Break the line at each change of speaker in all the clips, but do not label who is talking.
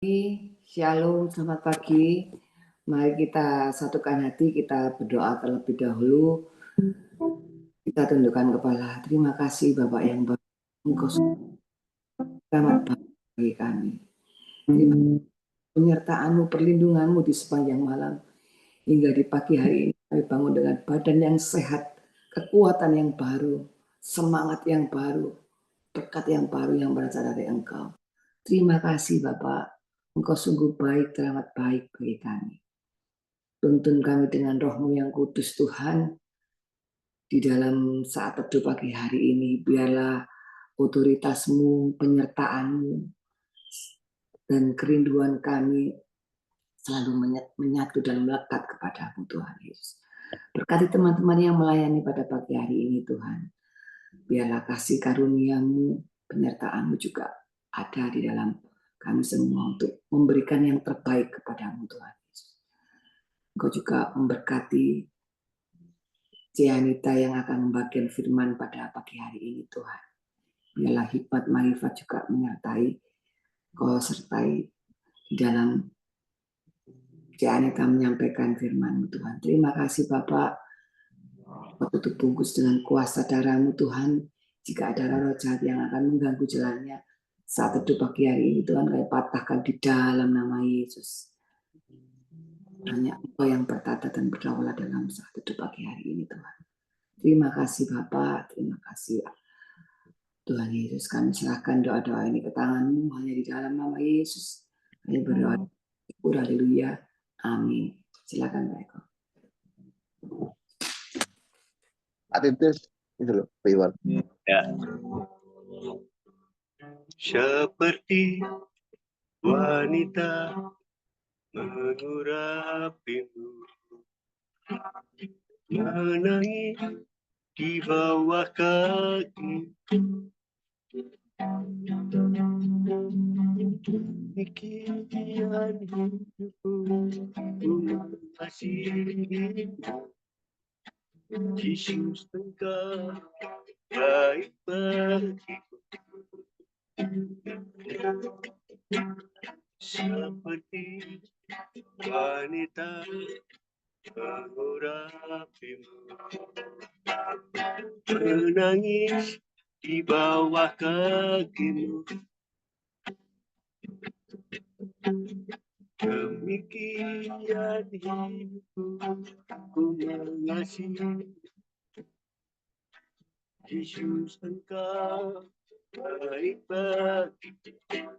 Shalom, selamat pagi. Mari kita satukan hati, kita berdoa terlebih dahulu. Kita tundukkan kepala. Terima kasih Bapak yang baik. Engkau sangat baik bagi kami. Terima kasih penyertaan-Mu, perlindungan-Mu di sepanjang malam. Hingga di pagi hari ini kami bangun dengan badan yang sehat, kekuatan yang baru, semangat yang baru, berkat yang baru yang berasal dari Engkau. Terima kasih Bapak. Engkau sungguh baik, teramat baik bagi kami. Tuntun kami dengan roh-Mu yang kudus Tuhan, di dalam saat teduh pagi hari ini. Biarlah otoritas-Mu, penyertaan-Mu, dan kerinduan kami selalu menyatu dan melekat kepada-Mu Tuhan Yesus. Berkati teman-teman yang melayani pada pagi hari ini Tuhan. Biarlah kasih karunia-Mu, penyertaan-Mu juga ada di dalam kami semua untuk memberikan yang terbaik kepada-Mu Tuhan Yesus. Engkau juga memberkati Cianita yang akan membagikan firman pada pagi hari ini Tuhan. Biarlah hikmat marifat juga menyertai, Kau sertai di dalam Cianita menyampaikan firman Tuhan. Terima kasih Bapak. Kau tutup bungkus dengan kuasa darah-Mu Tuhan. Jika ada roh jahat yang akan mengganggu jalannya saat teduh pagi hari ini Tuhan, kami patahkan di dalam nama Yesus. Hanya Engkau yang bertata dan berdaulat dalam saat teduh pagi hari ini Tuhan. Terima kasih Bapak, terima kasih Tuhan Yesus. Kami serahkan doa-doa ini ke tangan-Mu hanya di dalam nama Yesus. Kami berdoa, haleluya, amin. Silakan Pak Eko.
Atintis itu loh, Pak Iwan.
Ya. Seperti wanita mengurapimu, menangis di bawah kaki. Demikian hidupku mengasihimu, Yesus Engkau baik bagiku. Seperti wanita mengurapimu, menangis di bawah kakimu. Demikian hidupku, ku mengasihi Yesus Engkau baik bagiku.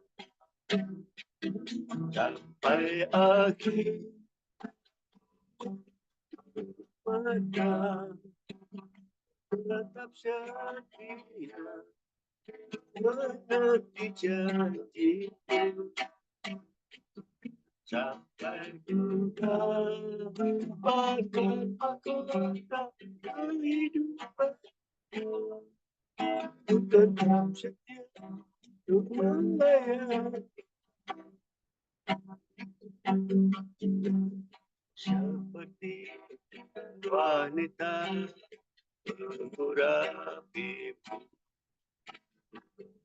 Sampai akhir mata tetap setia menanti janji sampai juga bahkan mahkota kehidupan ku tetap setia untuk melayani. Seperti wanita mengurapimu,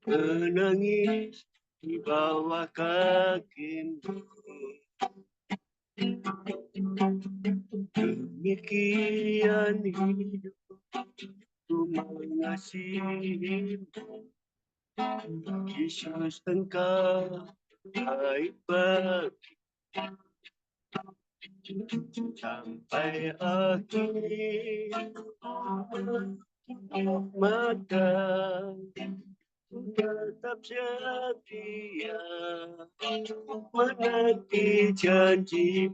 menangis di bawah kakimu. Demikian hidupku, ku mengasihimu, Yesus Engkau baik bagiku. Sampai akhir mata tetap setia menanti janji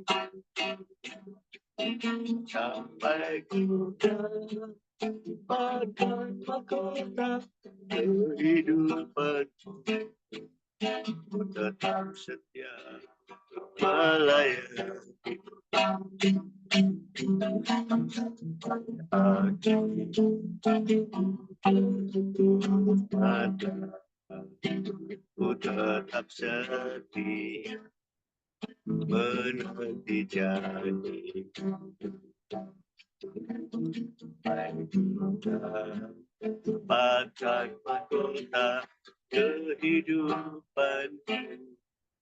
sampai ku dapatkan mahkota kehidupan, ku tetap setia melayani. Ku tetap setia menanti janji dapatkan mahkota kehidupan,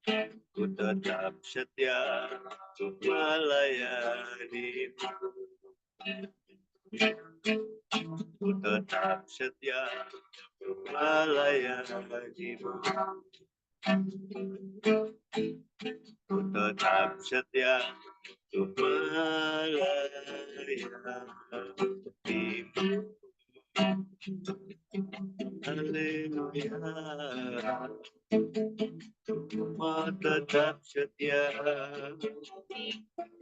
ku tetap setia untuk melayani. Ku tetap setia untuk melayani-Mu. Ku tetap setia untuk melayani-Mu. Haleluya. Ku tetap setia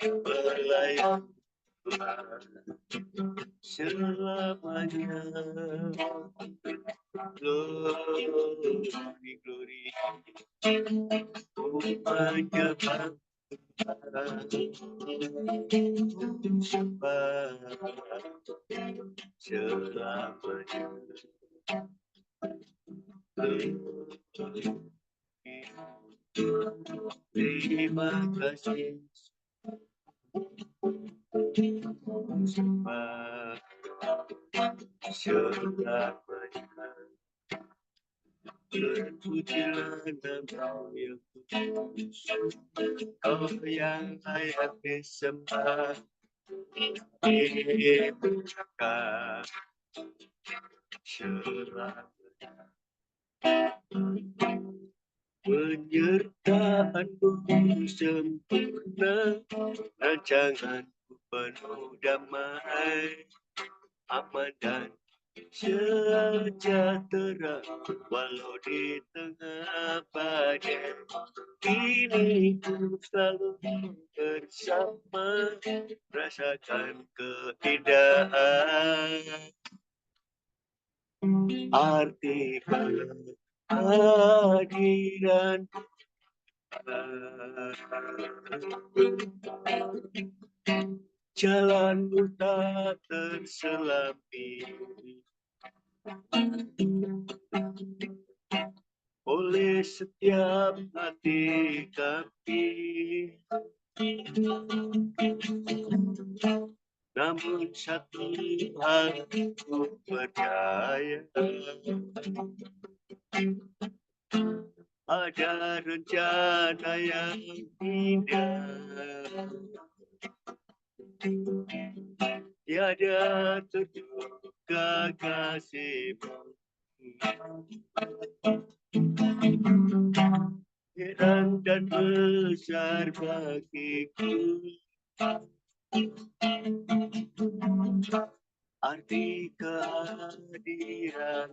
melayani selamanya. Glory, glory. Ku menyembah selamanya. Terima kasih. Sembah selamanya. Terpujilah nama-Mu yang kudus. Kau yang layak disembah, dimuliakan selamanya. Penyertaan-Mu sempurna, rancangan-Mu penuh damai, aman dan sejahtera, walau di tengah badai. Kini ku selalu bersama, rasakan keindahan arti kehadiran. Jalan-Mu tak terselami oleh setiap hati kami. Namun satu hal ku percaya, ada rencana yang indah, tiada terduga kasih-Mu. Heran dan besar bagiku arti kehadiran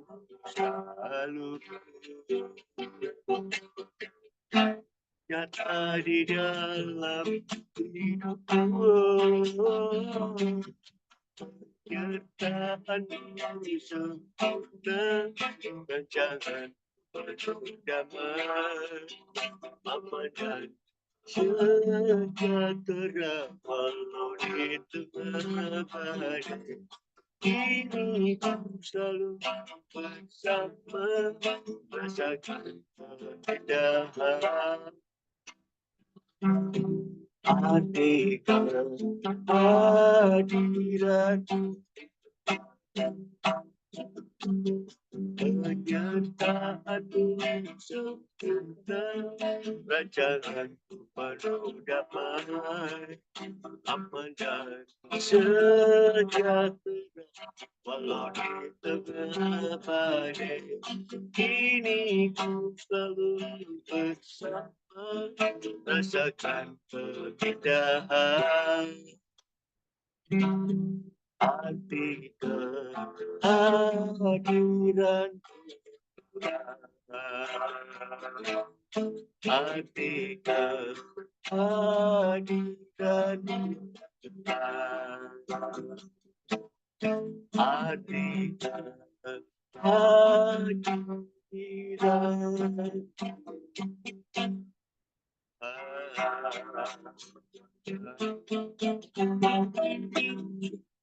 selalu nyata di dalam hidupku. Nyertaan-Mu sempurna, rancangan penuh damai, aman dan sejahtera, walau di tengah badai. Kini ku selalu bersama, rasakan keindahan arti kehadiran. Penyertaan-Mu sempurna, rancangan-Mu penuh damai, aman dan sejahtera, walau di tengah badai. Kini ku selalu bersama, rasakan keindahan arti kehadiran. Arti kehadiran. Arti kehadiran.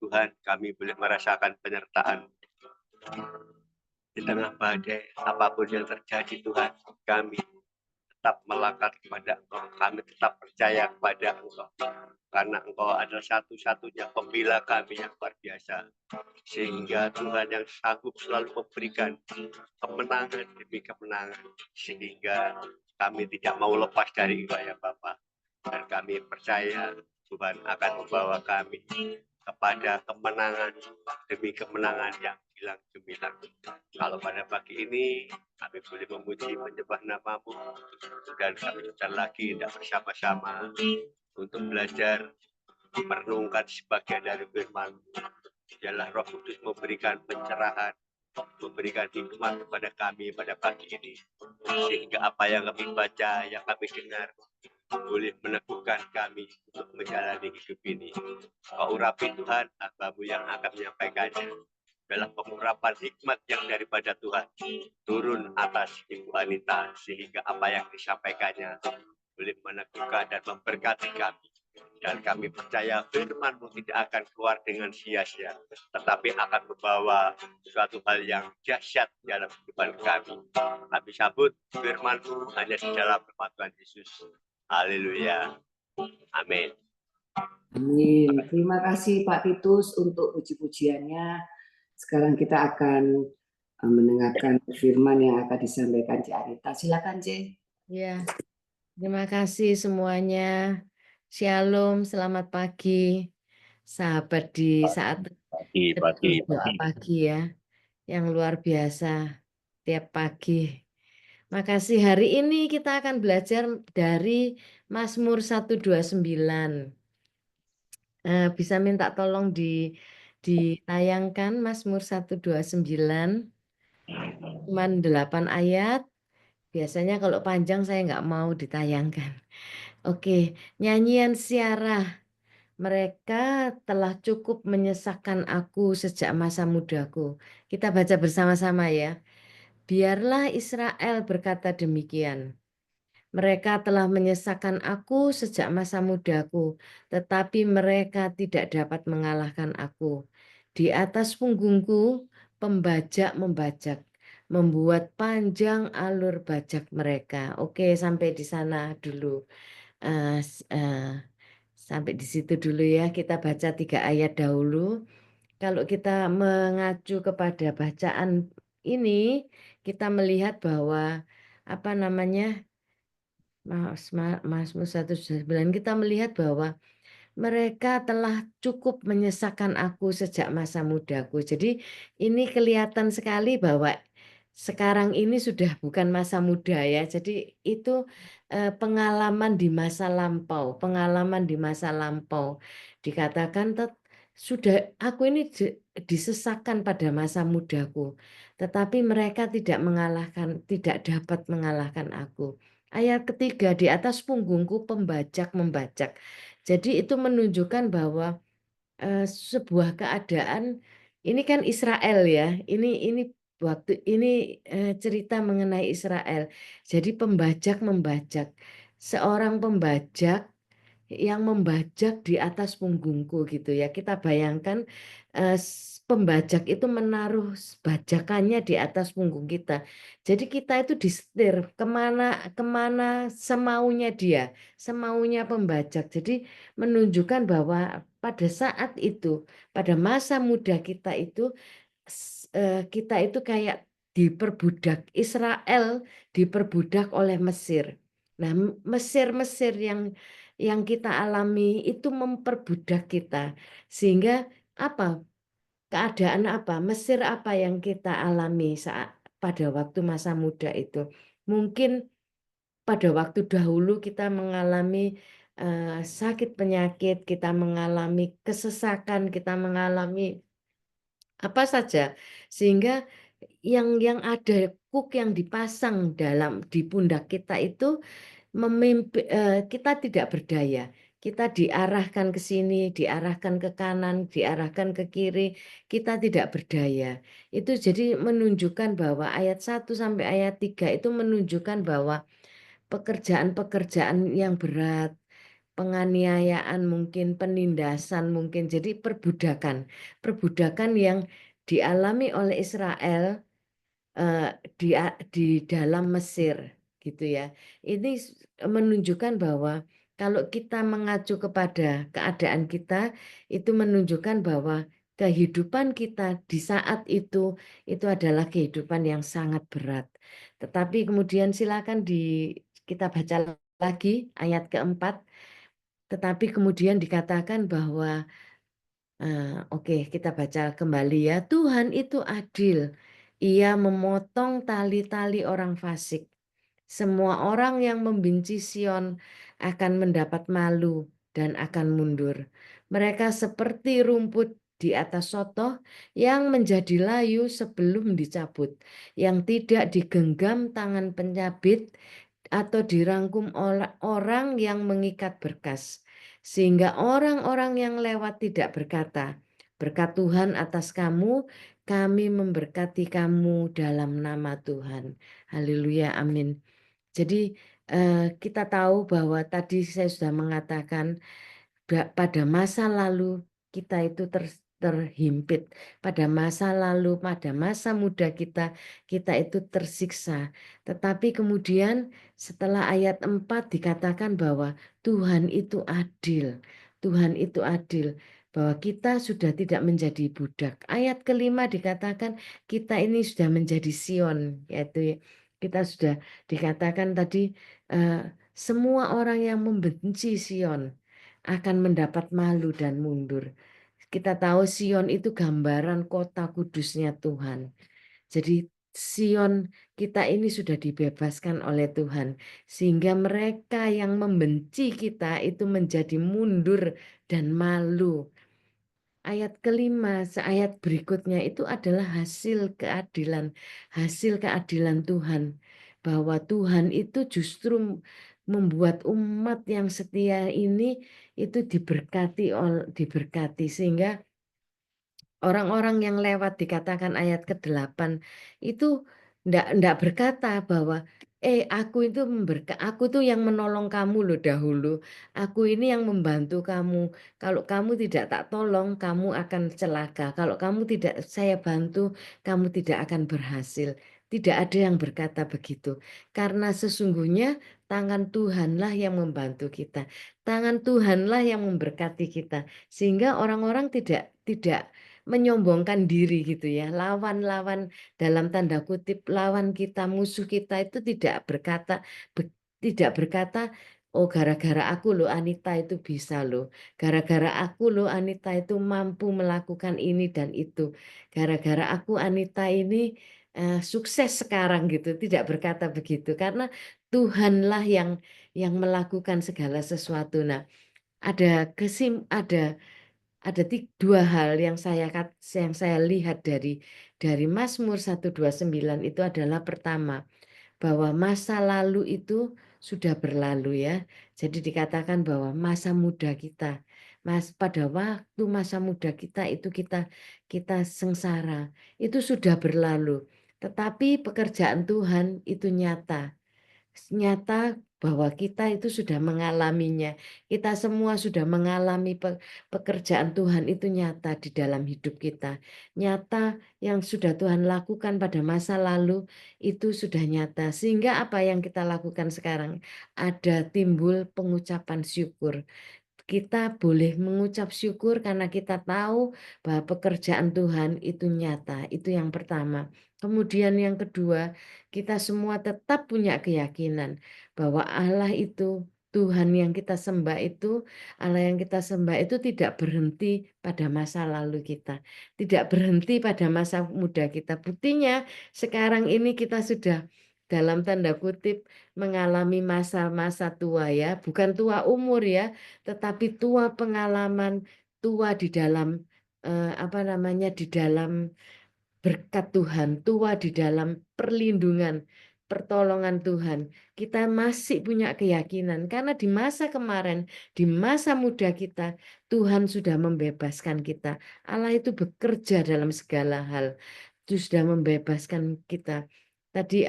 Tuhan, kami boleh merasakan penyertaan di tengah badai apapun yang terjadi. Tuhan, kami tetap melekat kepada Engkau, kami tetap percaya kepada Engkau, karena Engkau adalah satu-satunya pembela kami yang luar biasa, sehingga Tuhan yang sanggup selalu memberikan kemenangan demi kemenangan, sehingga kami tidak mau lepas dari Engkau ya Bapa. Dan kami percaya Tuhan akan membawa kami kepada kemenangan demi kemenangan yang hilang gemilang. Kalau pada pagi ini kami boleh memuji menyembah nama-Mu, dan kami sebentar lagi tidak bersama-sama untuk belajar merenungkan sebagian dari firman. Biarlah Roh Kudus memberikan pencerahan, memberikan hikmat kepada kami pada pagi ini, sehingga apa yang kami baca, yang kami dengar, boleh meneguhkan kami untuk menjalani hidup ini. Kau urapi Tuhan, hamba-Mu yang akan menyampaikannya adalah pengurapan hikmat yang daripada Tuhan turun atas Ibu Anita, sehingga apa yang disampaikannya boleh meneguhkan dan memberkati kami. Dan kami percaya firman-Mu tidak akan keluar dengan sia-sia, tetapi akan membawa suatu hal yang dahsyat dalam kehidupan kami. Kami sambut firman-Mu hanya di dalam nama Tuhan Yesus. Haleluya. Amin.
Amin. Terima kasih Pak Titus untuk puji-pujiannya. Sekarang kita akan mendengarkan firman yang akan disampaikan Cik Arita. Silakan Cik.
Ya, terima kasih semuanya. Shalom, selamat pagi. Sahabat di saat doa pagi ya, yang luar biasa tiap pagi. Makasih, hari ini kita akan belajar dari Mazmur 129. Bisa minta tolong ditayangkan Mazmur 129, cuman 8 ayat. Biasanya kalau panjang saya nggak mau ditayangkan. Oke, nyanyian siarah. Mereka telah cukup menyesakkan aku sejak masa mudaku. Kita baca bersama-sama ya. Biarlah Israel berkata demikian. Mereka telah menyesakkan aku sejak masa mudaku, tetapi mereka tidak dapat mengalahkan aku. Di atas punggungku, pembajak membajak, membuat panjang alur bajak mereka. Oke, sampai di sana dulu. Sampai di situ dulu ya, kita baca 3 ayat dahulu. Kalau kita mengacu kepada bacaan ini, kita melihat bahwa apa namanya, Mazmur 129, kita melihat bahwa mereka telah cukup menyesakkan aku sejak masa mudaku. Jadi ini kelihatan sekali bahwa sekarang ini sudah bukan masa muda ya. Jadi itu pengalaman di masa lampau, pengalaman di masa lampau. Dikatakan sudah aku ini disesakkan pada masa mudaku, tetapi mereka tidak dapat mengalahkan aku. Ayat ketiga, di atas punggungku pembajak membajak. Jadi itu menunjukkan bahwa sebuah keadaan, ini kan Israel ya. Ini waktu ini cerita mengenai Israel. Jadi pembajak membajak. Seorang pembajak yang membajak di atas punggungku gitu ya. Kita bayangkan pembajak itu menaruh bajakannya di atas punggung kita. Jadi kita itu disetir kemana semaunya dia, semaunya pembajak. Jadi menunjukkan bahwa pada saat itu, pada masa muda kita itu kayak diperbudak. Israel diperbudak oleh Mesir. Nah, Mesir yang kita alami itu memperbudak kita, sehingga apa keadaan apa Mesir apa yang kita alami saat pada waktu masa muda itu. Mungkin pada waktu dahulu kita mengalami sakit penyakit, kita mengalami kesesakan, kita mengalami apa saja, sehingga yang ada kuk yang dipasang di pundak kita itu kita tidak berdaya. Kita diarahkan ke sini, diarahkan ke kanan, diarahkan ke kiri, kita tidak berdaya. Itu jadi menunjukkan bahwa ayat 1 sampai ayat 3 itu menunjukkan bahwa pekerjaan-pekerjaan yang berat, penganiayaan mungkin, penindasan mungkin, jadi perbudakan yang dialami oleh Israel di dalam Mesir gitu ya. Ini menunjukkan bahwa kalau kita mengacu kepada keadaan kita, itu menunjukkan bahwa kehidupan kita di saat itu adalah kehidupan yang sangat berat. Tetapi kemudian silakan kita baca lagi ayat keempat, tetapi kemudian dikatakan bahwa oke, kita baca kembali ya. Tuhan itu adil. Ia memotong tali-tali orang fasik. Semua orang yang membenci Sion akan mendapat malu dan akan mundur. Mereka seperti rumput di atas sotoh yang menjadi layu sebelum dicabut, yang tidak digenggam tangan pencabit atau dirangkum orang yang mengikat berkas. Sehingga orang-orang yang lewat tidak berkata, berkat Tuhan atas kamu, kami memberkati kamu dalam nama Tuhan. Haleluya, amin. Jadi kita tahu bahwa tadi saya sudah mengatakan pada masa lalu kita itu terhimpit. Pada masa lalu, pada masa muda kita itu tersiksa. Tetapi kemudian setelah ayat 4 dikatakan bahwa Tuhan itu adil. Tuhan itu adil. Bahwa kita sudah tidak menjadi budak. Ayat kelima dikatakan kita ini sudah menjadi Sion. Yaitu kita sudah dikatakan tadi semua orang yang membenci Sion akan mendapat malu dan mundur. Kita tahu Sion itu gambaran kota kudusnya Tuhan. Jadi Sion kita ini sudah dibebaskan oleh Tuhan. Sehingga mereka yang membenci kita itu menjadi mundur dan malu. Ayat kelima, ayat berikutnya itu adalah hasil keadilan Tuhan. Bahwa Tuhan itu justru membuat umat yang setia ini itu diberkati sehingga orang-orang yang lewat dikatakan ayat ke-8 itu ndak berkata bahwa aku tuh yang menolong kamu loh dahulu. Aku ini yang membantu kamu. Kalau kamu tidak tak tolong, kamu akan celaka. Kalau kamu tidak saya bantu, kamu tidak akan berhasil. Tidak ada yang berkata begitu. Karena sesungguhnya tangan Tuhanlah yang membantu kita. Tangan Tuhanlah yang memberkati kita. Sehingga orang-orang tidak menyombongkan diri gitu ya. Lawan-lawan dalam tanda kutip lawan kita, musuh kita itu tidak berkata oh gara-gara aku loh Anita itu bisa loh. Gara-gara aku loh Anita itu mampu melakukan ini dan itu. Gara-gara aku Anita ini sukses sekarang gitu. Tidak berkata begitu karena Tuhanlah yang melakukan segala sesuatu. Nah, ada dua hal yang saya lihat dari Mazmur 129 itu adalah pertama bahwa masa lalu itu sudah berlalu ya. Jadi dikatakan bahwa masa muda kita, pada waktu masa muda kita itu kita sengsara, itu sudah berlalu. Tetapi pekerjaan Tuhan itu nyata bahwa kita itu sudah mengalaminya. Kita semua sudah mengalami pekerjaan Tuhan itu nyata di dalam hidup kita. Nyata yang sudah Tuhan lakukan pada masa lalu itu sudah nyata. Sehingga apa yang kita lakukan sekarang? Ada timbul pengucapan syukur. Kita boleh mengucap syukur karena kita tahu bahwa pekerjaan Tuhan itu nyata. Itu yang pertama. Kemudian yang kedua, kita semua tetap punya keyakinan bahwa Allah itu, Tuhan yang kita sembah itu, Allah yang kita sembah itu tidak berhenti pada masa lalu kita. Tidak berhenti pada masa muda kita. Buktinya sekarang ini kita sudah dalam tanda kutip mengalami masa-masa tua ya. Bukan tua umur ya, tetapi tua pengalaman, tua di dalam di dalam berkat Tuhan, tua di dalam perlindungan, pertolongan Tuhan. Kita masih punya keyakinan karena di masa kemarin, di masa muda kita, Tuhan sudah membebaskan kita. Allah itu bekerja dalam segala hal. Itu sudah membebaskan kita. Tadi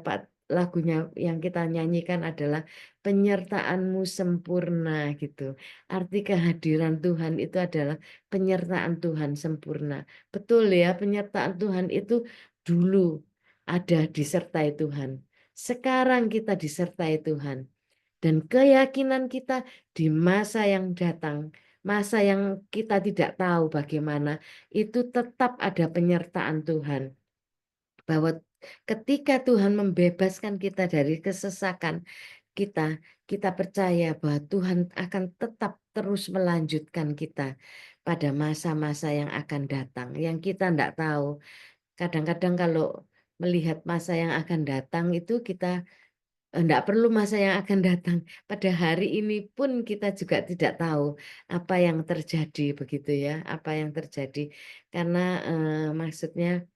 Pak lagunya yang kita nyanyikan adalah penyertaanmu sempurna gitu. Arti kehadiran Tuhan itu adalah penyertaan Tuhan sempurna. Betul ya, penyertaan Tuhan itu dulu ada disertai Tuhan. Sekarang kita disertai Tuhan. Dan keyakinan kita di masa yang datang, masa yang kita tidak tahu bagaimana, itu tetap ada penyertaan Tuhan. Bahwa ketika Tuhan membebaskan kita dari kesesakan kita percaya bahwa Tuhan akan tetap terus melanjutkan kita pada masa-masa yang akan datang, yang kita tidak tahu. Kadang-kadang kalau melihat masa yang akan datang itu kita enggak perlu masa yang akan datang. Pada hari ini pun kita juga tidak tahu apa yang terjadi begitu ya, apa yang terjadi. Karena maksudnya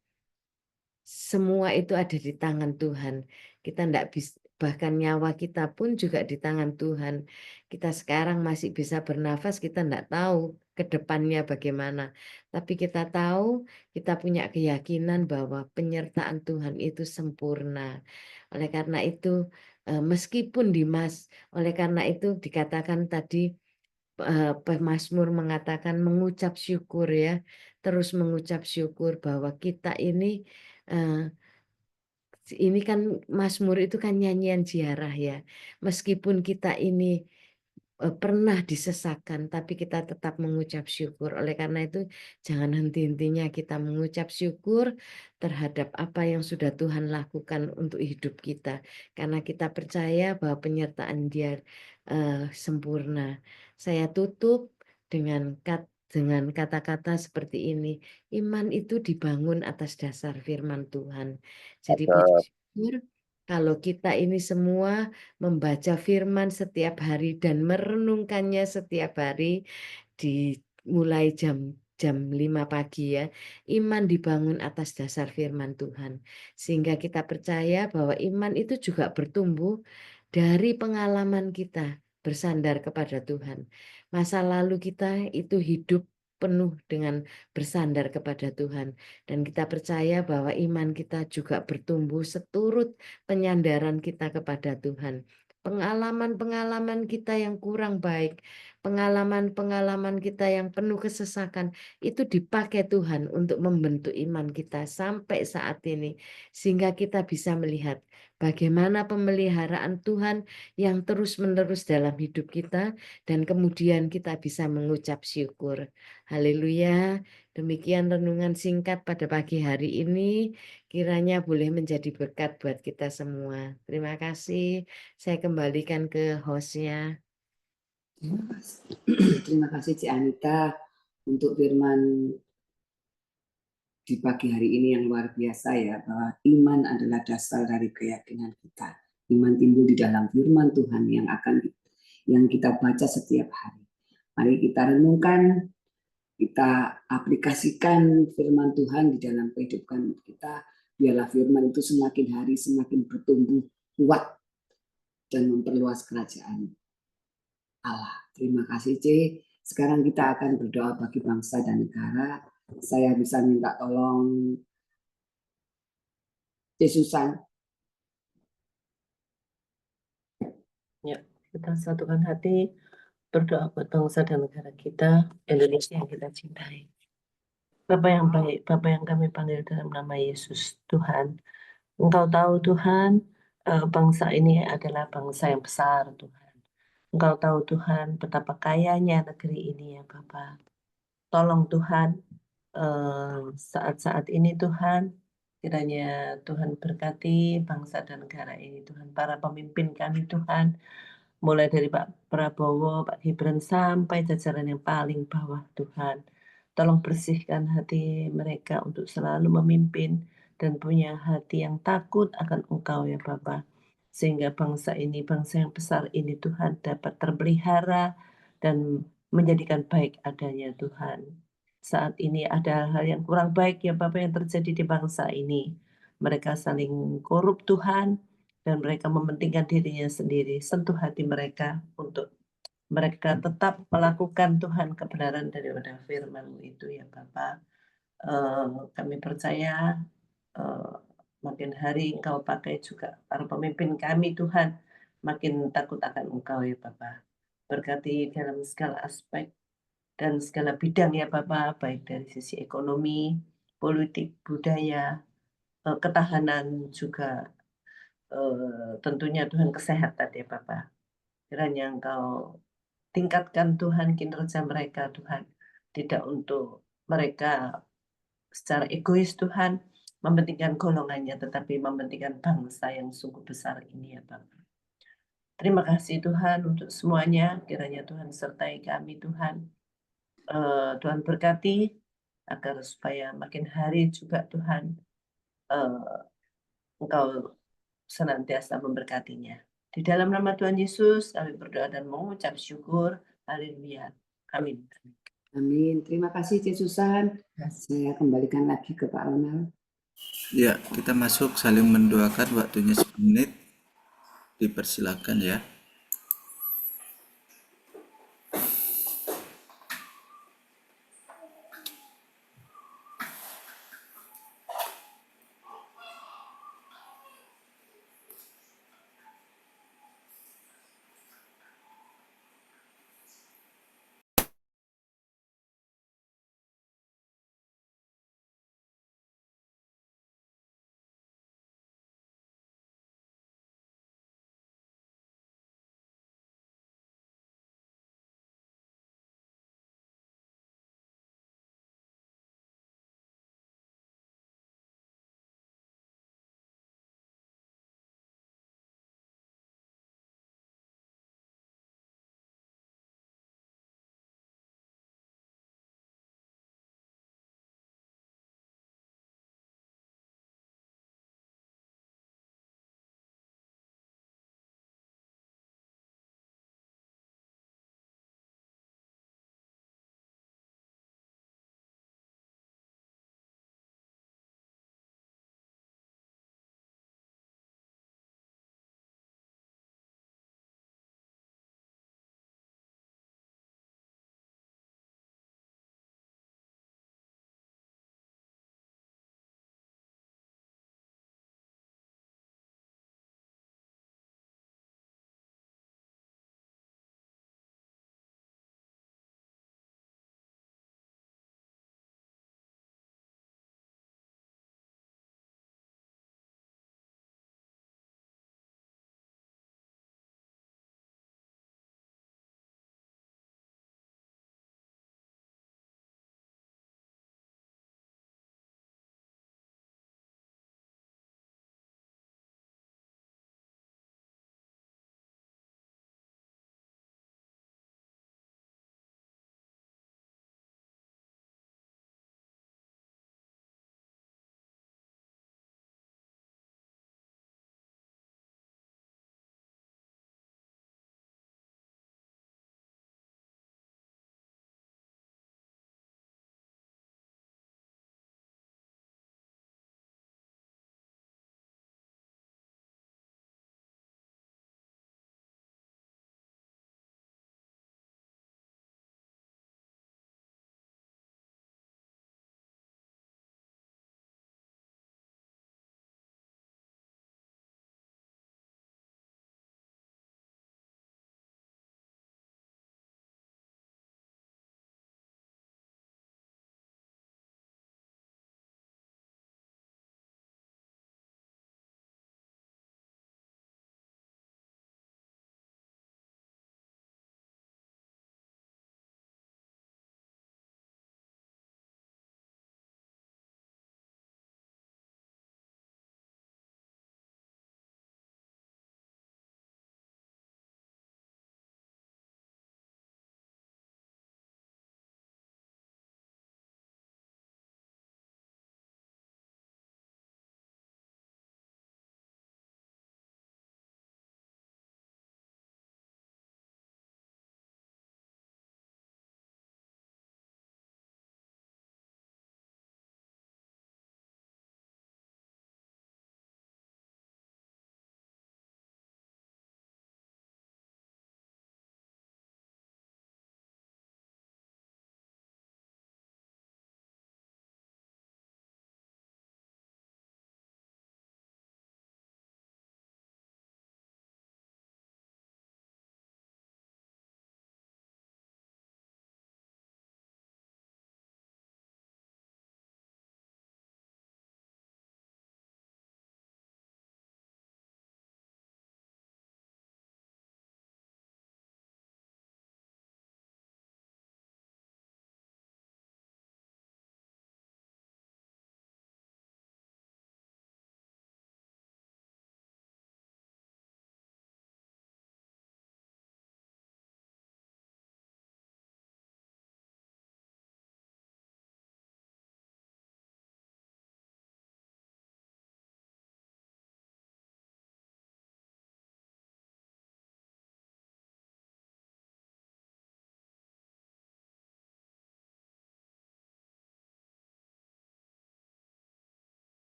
semua itu ada di tangan Tuhan. Kita enggak bisa, bahkan nyawa kita pun juga di tangan Tuhan. Kita sekarang masih bisa bernafas, kita enggak tahu ke depannya bagaimana. Tapi kita tahu, kita punya keyakinan bahwa penyertaan Tuhan itu sempurna. Oleh karena itu, meskipun oleh karena itu dikatakan tadi, pemazmur mengatakan mengucap syukur ya, terus mengucap syukur bahwa kita ini kan Mazmur itu kan nyanyian ziarah ya. Meskipun kita ini pernah disesakan, tapi kita tetap mengucap syukur. Oleh karena itu, jangan henti-hentinya kita mengucap syukur terhadap apa yang sudah Tuhan lakukan untuk hidup kita. Karena kita percaya bahwa penyertaan Dia sempurna. Saya tutup dengan kata-kata seperti ini. Iman itu dibangun atas dasar firman Tuhan. Jadi puji syukur kalau kita ini semua membaca firman setiap hari dan merenungkannya setiap hari mulai jam 5 pagi ya. Iman dibangun atas dasar firman Tuhan. Sehingga kita percaya bahwa iman itu juga bertumbuh dari pengalaman kita bersandar kepada Tuhan. Masa lalu kita itu hidup penuh dengan bersandar kepada Tuhan. Dan kita percaya bahwa iman kita juga bertumbuh seturut penyandaran kita kepada Tuhan. Pengalaman-pengalaman kita yang kurang baik, pengalaman-pengalaman kita yang penuh kesesakan, itu dipakai Tuhan untuk membentuk iman kita sampai saat ini. Sehingga kita bisa melihat bagaimana pemeliharaan Tuhan yang terus-menerus dalam hidup kita, dan kemudian kita bisa mengucap syukur. Haleluya. Demikian renungan singkat pada pagi hari ini. Kiranya boleh menjadi berkat buat kita semua. Terima kasih. Saya kembalikan ke hostnya.
Terima kasih. Terima kasih Cik Anita untuk firman di pagi hari ini yang luar biasa ya, bahwa iman adalah dasar dari keyakinan kita. Iman timbul di dalam firman Tuhan yang kita baca setiap hari. Mari kita renungkan, kita aplikasikan firman Tuhan di dalam kehidupan kita. Biarlah firman itu semakin hari semakin bertumbuh kuat dan memperluas kerajaan Allah. Terima kasih C. Sekarang kita akan berdoa bagi bangsa dan negara. Saya bisa minta tolong Yesusan.
Ya, kita satukan hati berdoa buat bangsa dan negara kita, Indonesia yang kita cintai. Bapa yang baik, Bapa yang kami panggil dalam nama Yesus, Tuhan. Engkau tahu Tuhan, bangsa ini adalah bangsa yang besar Tuhan. Engkau tahu Tuhan betapa kayanya negeri ini ya Bapa. Tolong Tuhan, saat-saat ini Tuhan, kiranya Tuhan berkati bangsa dan negara ini Tuhan. Para pemimpin kami Tuhan, mulai dari Pak Prabowo, Pak Gibran, sampai jajaran yang paling bawah Tuhan. Tolong bersihkan hati mereka untuk selalu memimpin dan punya hati yang takut akan Engkau ya Bapa. Sehingga bangsa ini, bangsa yang besar ini Tuhan dapat terpelihara dan menjadikan baik adanya Tuhan. Saat ini ada hal yang kurang baik ya Bapak yang terjadi di bangsa ini. Mereka saling korup Tuhan dan mereka mementingkan dirinya sendiri. Sentuh hati mereka untuk mereka tetap melakukan Tuhan kebenaran daripada firman-Mu itu ya Bapak. Kami percaya makin hari Engkau pakai juga para pemimpin kami Tuhan, makin takut akan Engkau ya Bapak. Berkati dalam segala aspek dan segala bidang ya Bapak, baik dari sisi ekonomi, politik, budaya, ketahanan juga tentunya Tuhan kesehatan ya Bapak. Kiranya Engkau tingkatkan Tuhan kinerja mereka Tuhan. Tidak untuk mereka secara egois Tuhan, mementingkan golongannya, tetapi mementingkan bangsa yang sungguh besar ini ya Bapak. Terima kasih Tuhan untuk semuanya, kiranya Tuhan sertai kami Tuhan. Tuhan berkati agar supaya makin hari juga Tuhan Engkau senantiasa memberkatinya. Di dalam nama Tuhan Yesus kami berdoa dan mengucap syukur. Haleluya. Amin.
Amin. Terima kasih Cik Susan. Saya kembalikan lagi ke Pak Ronald.
Ya, kita masuk saling mendoakan, waktunya 10 menit. Dipersilakan ya.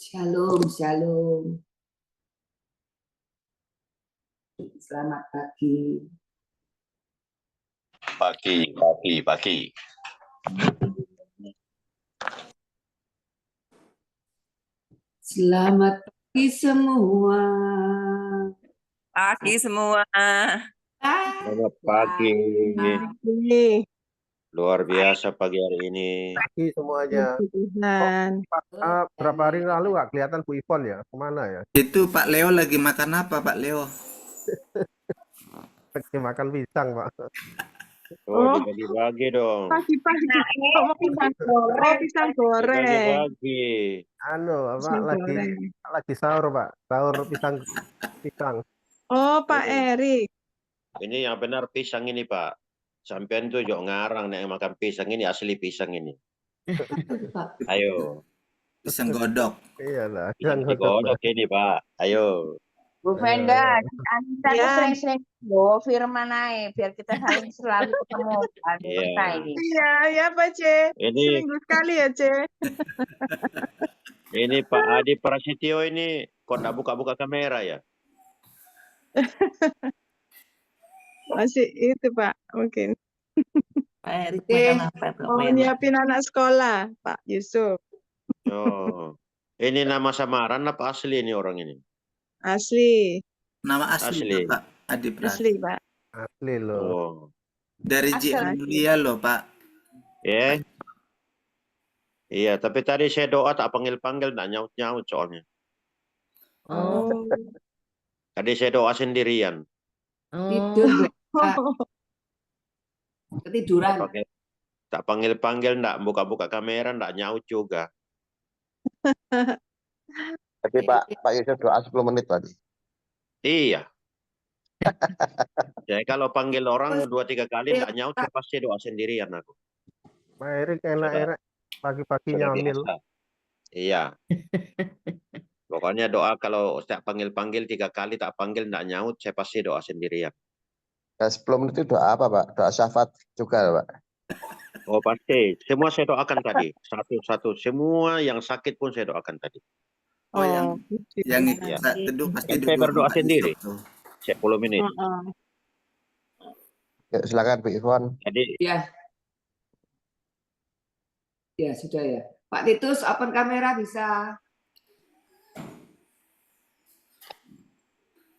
Shalom, shalom. Selamat pagi.
Pagi.
Selamat pagi semua.
Pagi semua.
Selamat pagi. Luar biasa pagi hari ini.
Pagi semuanya.
Tuhan.
Berapa hari lalu nggak kelihatan Bu Ivon ya? Kemana ya?
Itu Pak Leo lagi makan apa Pak Leo?
Lagi makan pisang, Pak.
Oh, dibagi-bagi dong.
Pagi-pagi. Pisang goreng.
Dibagi-bagi.
Pak lagi sahur, Pak. Sahur pisang.
Oh, Pak Eri.
Ini yang benar pisang ini, Pak. Sampean tuh jok ngarang nih makan pisang ini, asli pisang ini. Ayo.
Pisang godok.
Iya lah.
Pisang digodok ini, Pak. Ayo.
Bu Venda, Anita tuh sering-sering firman aja biar kita saling selalu ketemu kan kita ini.
Iya Pak C. Seminggu sekali ya C.
Ini Pak Adi Prasetyo ini kok nggak buka-buka kamera ya?
Masih itu Pak mungkin.
Pak Erik makan apa?
Mau nyiapin anak sekolah Pak Yusuf.
Oh, ini nama samaran apa asli ini orang ini?
Asli.
Nama asli Pak Adi Pras.
Asli Pak.
Asli loh.
Oh.
Dari Mulia loh Pak.
Ya. Iya, tapi tadi saya doa tak panggil-panggil, tak nyaut-nyaut soalnya.
Oh.
Tadi saya doa sendirian.
Tidur. Ketiduran.
Tak panggil-panggil, tak buka-buka kamera, tak nyaut juga.
Tapi Pak Yusuf doa 10 menit tadi.
Iya. Jadi kalau panggil orang 2-3 kali tak nyaut, saya pasti doa sendirian aku.
Pak Erik enak-enak pagi-pagi nyamil.
Iya. Pokoknya doa kalau tak panggil-panggil 3 kali tak panggil tak nyaut, saya pasti doa sendirian.
Nah, 10 menit itu doa apa, Pak? Doa syafaat juga, Pak?
Oh pasti, semua saya doakan tadi, satu-satu, semua yang sakit pun saya doakan tadi.
Oh, yang ikut teduh pasti
saya berdoa sendiri, 10 menit.
Ya, silakan Bu Ivon.
Jadi,
ya sudah ya. Pak Titus, open kamera bisa.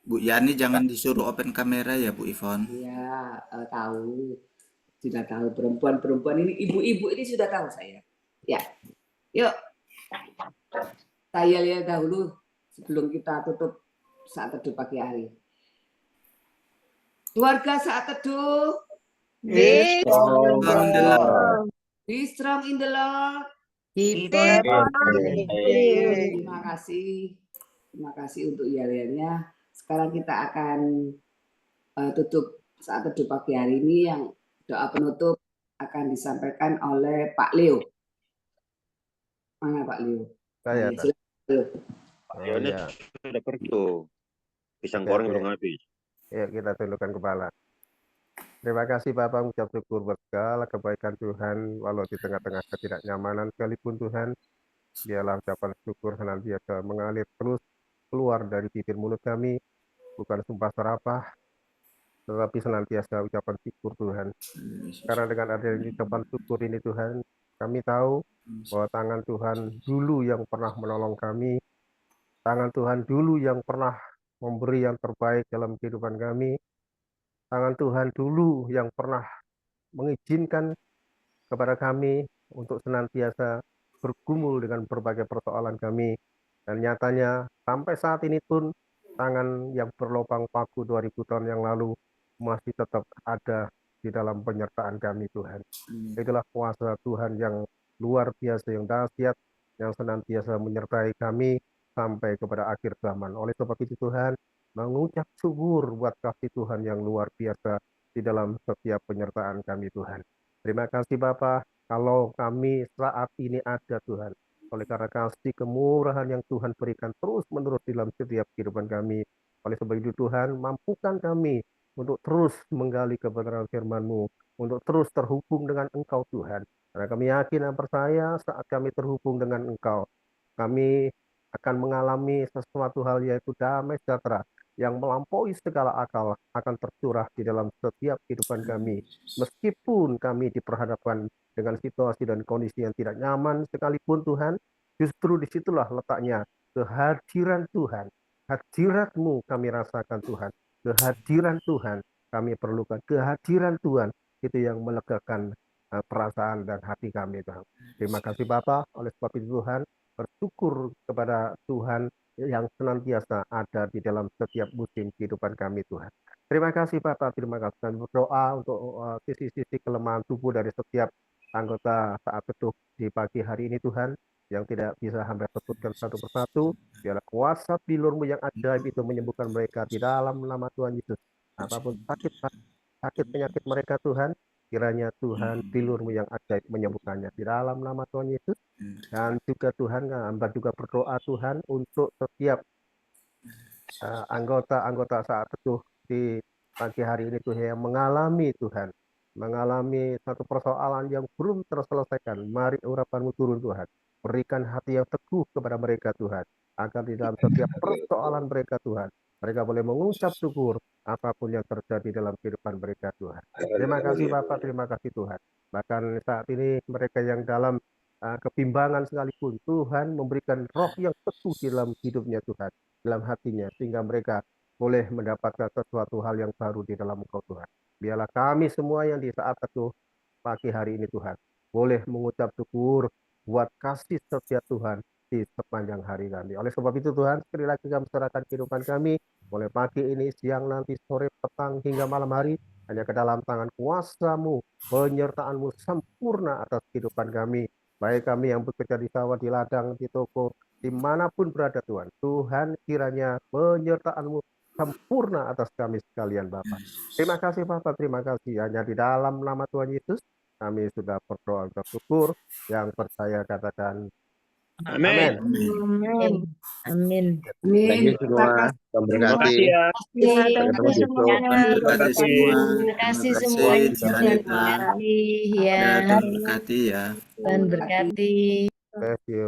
Bu Yani jangan disuruh open kamera ya Bu Ivon.
Iya, tahu. Sudah tahu perempuan-perempuan ini, ibu-ibu ini sudah tahu saya. Ya, yuk. Saya lihat dahulu sebelum kita tutup saat teduh pagi hari. Keluarga saat teduh.
Be
strong in the Lord. Terima kasih untuk yel-yelnya. Sekarang kita akan tutup saat teduh pagi hari ini yang doa penutup akan disampaikan oleh Pak Leo. Mana Pak Leo?
Saya.
Pak Leo ini sudah pergi tuh. Pisang goreng belum habis.
Ya, kita tundukkan kepala. Terima kasih Bapak, mengucap syukur buat segala kebaikan Tuhan, walau di tengah-tengah ketidaknyamanan sekalipun Tuhan, dialah ucapan syukur senantiasa mengalir terus keluar dari bibir mulut kami, bukan sumpah serapah, tetapi senantiasa ucapan syukur Tuhan. Karena dengan adanya ucapan syukur ini Tuhan, kami tahu bahwa tangan Tuhan dulu yang pernah menolong kami, tangan Tuhan dulu yang pernah memberi yang terbaik dalam kehidupan kami, tangan Tuhan dulu yang pernah mengizinkan kepada kami untuk senantiasa bergumul dengan berbagai persoalan kami. Dan nyatanya sampai saat ini pun tangan yang berlubang paku 2000 tahun yang lalu masih tetap ada di dalam penyertaan kami Tuhan. Itulah kuasa Tuhan yang luar biasa, yang dahsyat, yang senantiasa menyertai kami sampai kepada akhir zaman. Oleh sebab itu Tuhan, mengucap syukur buat kasih Tuhan yang luar biasa di dalam setiap penyertaan kami Tuhan. Terima kasih Bapak, kalau kami saat ini ada Tuhan, oleh karena kasih kemurahan yang Tuhan berikan terus-menerus dalam setiap kehidupan kami. Oleh sebab itu Tuhan, mampukan kami untuk terus menggali kebenaran firman-Mu, untuk terus terhubung dengan Engkau Tuhan. Karena kami yakin dan percaya saat kami terhubung dengan Engkau, kami akan mengalami sesuatu hal yaitu damai sejahtera yang melampaui segala akal akan tercurah di dalam setiap kehidupan kami. Meskipun kami diperhadapkan dengan situasi dan kondisi yang tidak nyaman sekalipun Tuhan, justru disitulah letaknya kehadiran Tuhan. Hadirat-Mu kami rasakan Tuhan. Kehadiran Tuhan kami perlukan. Kehadiran Tuhan itu yang melegakan perasaan dan hati kami Tuhan. Terima kasih Bapa, oleh sebab itu Tuhan, bersyukur kepada Tuhan yang senantiasa ada di dalam setiap musim kehidupan kami Tuhan. Terima kasih Bapak, terima kasih. Dan berdoa untuk sisi-sisi kelemahan tubuh dari setiap anggota saat teduh di pagi hari ini Tuhan, yang tidak bisa hamba sebutkan satu persatu, biarlah kuasa pilur-Mu yang ajaib itu menyembuhkan mereka di dalam nama Tuhan Yesus. Apapun sakit penyakit mereka Tuhan, kiranya Tuhan pilur-Mu yang ajaib menyembuhkannya di dalam nama Tuhan Yesus. Dan juga Tuhan, hamba juga berdoa Tuhan untuk setiap anggota-anggota saat teduh di pagi hari ini Tuhan yang mengalami Tuhan, mengalami satu persoalan yang belum terselesaikan. Mari urapan-Mu turun Tuhan, berikan hati yang teguh kepada mereka Tuhan, agar di dalam setiap persoalan mereka Tuhan, mereka boleh mengucap syukur apapun yang terjadi dalam kehidupan mereka Tuhan. Terima kasih Bapak, terima kasih Tuhan. Bahkan saat ini mereka yang dalam kebimbangan sekalipun, Tuhan memberikan roh yang teguh di dalam hidupnya Tuhan, dalam hatinya, sehingga mereka boleh mendapatkan sesuatu hal yang baru di dalam Engkau Tuhan. Biarlah kami semua yang di saat teduh pagi hari ini Tuhan, boleh mengucap syukur buat kasih setia Tuhan di sepanjang hari kami. Oleh sebab itu Tuhan, sekali lagi kami serahkan kehidupan kami, mulai pagi ini, siang nanti, sore, petang, hingga malam hari, hanya ke dalam tangan kuasa-Mu, penyertaan-Mu sempurna atas kehidupan kami. Baik kami yang bekerja di sawah, di ladang, di toko, dimanapun berada Tuhan. Tuhan kiranya penyertaan-Mu sempurna atas kami sekalian Bapak. Terima kasih Bapak, terima kasih. Hanya di dalam nama Tuhan Yesus kami sudah berdoa bersyukur. Yang percaya katakan amin.
Amin. Amin.
Thank you semua.
Terima
Terima kasih.
kasih ya.
Terima
Sampai ketemu
kasih
besok.
Terima kasih semua.
Terima kasih
Terima kasih
semuanya.
Di
Tuhan
Anita.
berkati ya.
Ya, Tuhan berkati ya.
Tuhan berkati.
Thank you.